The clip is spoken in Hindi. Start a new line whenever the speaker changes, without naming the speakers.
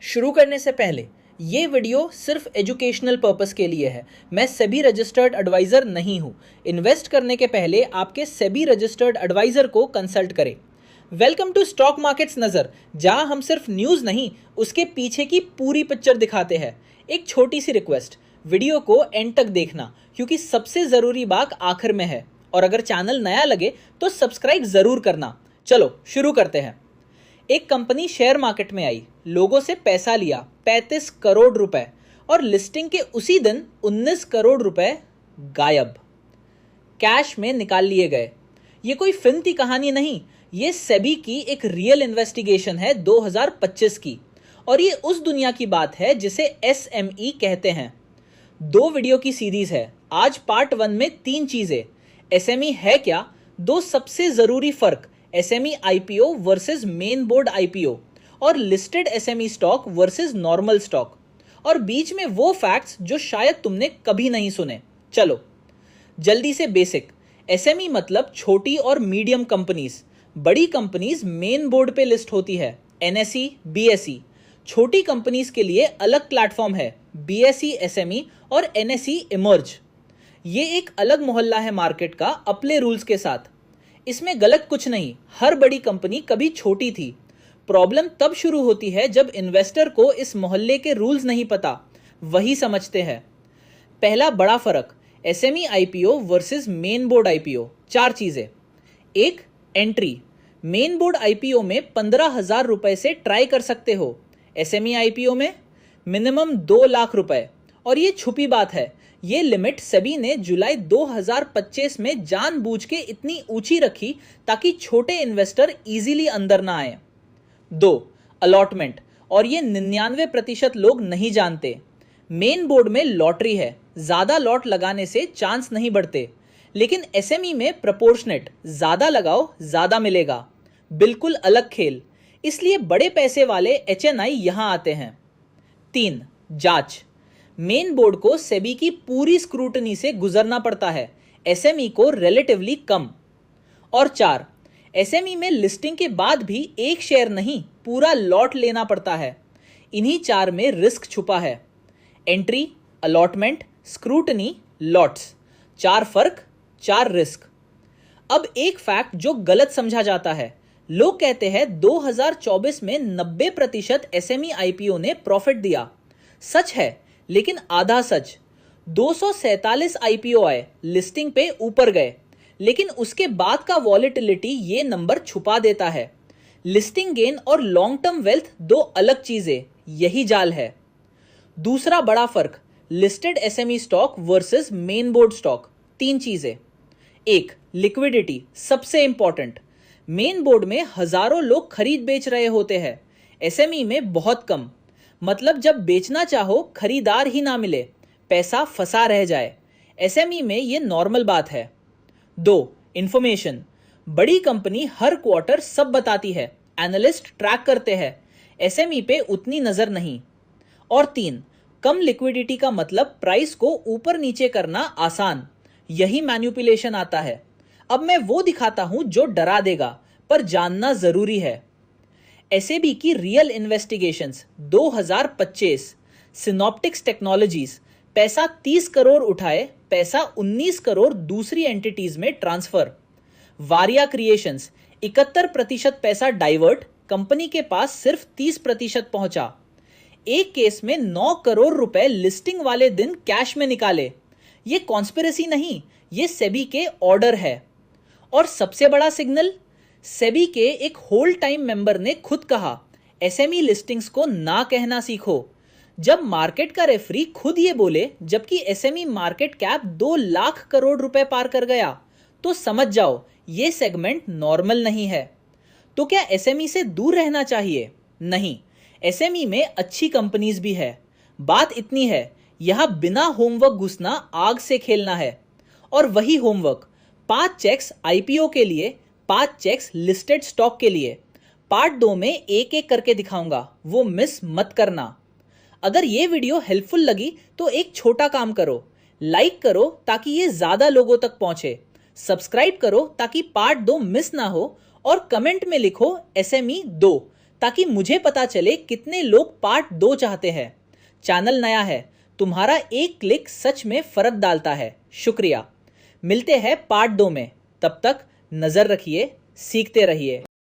शुरू करने से पहले ये वीडियो सिर्फ एजुकेशनल पर्पस के लिए है। मैं सेबी रजिस्टर्ड एडवाइज़र नहीं हूँ। इन्वेस्ट करने के पहले आपके सेबी रजिस्टर्ड एडवाइज़र को कंसल्ट करें। वेलकम टू स्टॉक मार्केट्स नज़र, जहाँ हम सिर्फ न्यूज़ नहीं, उसके पीछे की पूरी पिक्चर दिखाते हैं। एक छोटी सी रिक्वेस्ट, वीडियो को एंड तक देखना, क्योंकि सबसे ज़रूरी बात आखिर में है। और अगर चैनल नया लगे तो सब्सक्राइब ज़रूर करना। चलो शुरू करते हैं। एक कंपनी शेयर मार्केट में आई, लोगों से पैसा लिया 35 करोड़ रुपए, और लिस्टिंग के उसी दिन 19 करोड़ रुपए गायब, कैश में निकाल लिए गए। ये कोई फिल्म की कहानी नहीं, ये सेबी की एक रियल इन्वेस्टिगेशन है 2025 की। और ये उस दुनिया की बात है जिसे एसएमई कहते हैं। 2 वीडियो की सीरीज है। आज पार्ट 1 में 3 चीजें, एसएमई है क्या, 2 सबसे जरूरी फर्क, SME IPO versus main board IPO, और listed SME stock versus normal stock, और बीच में वो फैक्ट्स जो शायद तुमने कभी नहीं सुने। चलो जल्दी से बेसिक। एसएमई मतलब छोटी और मीडियम कंपनीज। बड़ी कंपनीज मेन बोर्ड पे लिस्ट होती है, एनएसई, बीएसई। छोटी कंपनीज के लिए अलग प्लेटफॉर्म है, बीएसई एसएमई और एनएसई इमर्ज। ये एक अलग मोहल्ला है मार्केट का, अपने रूल्स के साथ। इसमें गलत कुछ नहीं, हर बड़ी कंपनी कभी छोटी थी। प्रॉब्लम तब शुरू होती है जब इन्वेस्टर को इस मोहल्ले के रूल्स नहीं पता, वही समझते हैं। पहला बड़ा फर्क, SME IPO versus main board IPO. 4 चीजें। 1, एंट्री। मेन बोर्ड आईपीओ में 15,000 रुपए से ट्राई कर सकते हो, एसएमई आईपीओ में मिनिमम 2 लाख रुपए। और ये छुपी बात है, ये लिमिट सेबी ने जुलाई 2025 में जानबूझ के इतनी ऊंची रखी ताकि छोटे इन्वेस्टर इजीली अंदर ना आए। 2, अलॉटमेंट। और ये 99% लोग नहीं जानते। मेन बोर्ड में लॉटरी है, ज्यादा लॉट लगाने से चांस नहीं बढ़ते, लेकिन एसएमई में प्रोपोर्शनेट, ज्यादा लगाओ ज्यादा मिलेगा। बिल्कुल अलग खेल, इसलिए बड़े पैसे वाले एचएनआई यहां आते हैं। 3, जांच। मेन बोर्ड को सेबी की पूरी स्क्रूटनी से गुजरना पड़ता है, एसएमई को रिलेटिवली कम। और 4, एसएमई में लिस्टिंग के बाद भी एक शेयर नहीं, पूरा लॉट लेना पड़ता है। इन्हीं 4 में रिस्क छुपा है, एंट्री, अलॉटमेंट, स्क्रूटनी, लॉट्स। 4 फर्क, 4 रिस्क। अब एक फैक्ट जो गलत समझा जाता है, लोग कहते हैं 2024 में 90% एसएमई आईपीओ ने प्रॉफिट दिया। सच है, लेकिन आधा सच। 247 आईपीओ आए, लिस्टिंग पे ऊपर गए, लेकिन उसके बाद का वॉलेटिलिटी ये नंबर छुपा देता है। लिस्टिंग गेन और लॉन्ग टर्म वेल्थ 2 अलग चीजें, यही जाल है। दूसरा बड़ा फर्क, listed SME stock versus main board stock. 3 चीजें। 1, लिक्विडिटी, सबसे इंपॉर्टेंट। मेन बोर्ड में हजारों लोग खरीद बेच रहे होते हैं, एसएमई में बहुत कम। मतलब जब बेचना चाहो खरीदार ही ना मिले, पैसा फंसा रह जाए। एसएमई में ये नॉर्मल बात है। 2, इंफॉर्मेशन। बड़ी कंपनी हर क्वार्टर सब बताती है, एनालिस्ट ट्रैक करते हैं, एसएमई पे उतनी नजर नहीं। और 3, कम लिक्विडिटी का मतलब प्राइस को ऊपर नीचे करना आसान, यही मैन्युपुलेशन आता है। अब मैं वो दिखाता हूं जो डरा देगा, पर जानना जरूरी है। एसएबी की रियल इन्वेस्टिगेशंस 2025, सिनॉप्टिक्स टेक्नोलॉजीज, पैसा 30 करोड़ उठाए, पैसा 19 करोड़ दूसरी एंटिटीज में ट्रांसफर। वारिया क्रिएशंस, 71% पैसा डाइवर्ट, कंपनी के पास सिर्फ 30% पहुंचा। एक केस में 9 करोड़ रुपए लिस्टिंग वाले दिन कैश में निकाले। ये कॉन्स्पिरेसी नहीं, ये सेबी के ऑर्डर है। और सबसे बड़ा सिग्नल, सेबी के एक होल टाइम मेंबर ने खुद कहा, एसएमई लिस्टिंग्स को ना कहना सीखो। जब मार्केट का रेफरी खुद ये बोले, जबकि SME market cap 2 lakh crore रुपए पार कर गया, तो समझ जाओ ये सेगमेंट नॉर्मल नहीं है। तो क्या एसएमई से दूर रहना चाहिए? नहीं, एसएमई में अच्छी कंपनीज भी है। बात इतनी है, यहां बिना होमवर्क घुसना आग से खेलना है। और वही होमवर्क, 5 चेक्स आईपीओ के लिए, 5 चेक्स लिस्टेड स्टॉक के लिए। पार्ट 2 में एक एक करके दिखाऊंगा, वो मिस मत करना। अगर ये वीडियो हेल्पफुल लगी तो एक छोटा काम करो, लाइक करो ताकि ये ज्यादा लोगों तक पहुंचे, सब्सक्राइब करो ताकि पार्ट 2 मिस ना हो, और कमेंट में लिखो SME 2 ताकि मुझे पता चले कितने लोग पार्ट 2 चाहते हैं। चैनल नया है, तुम्हारा एक क्लिक सच में फर्क डालता है। शुक्रिया। मिलते हैं पार्ट 2 में, तब तक नजर रखिए, सीखते रहिए।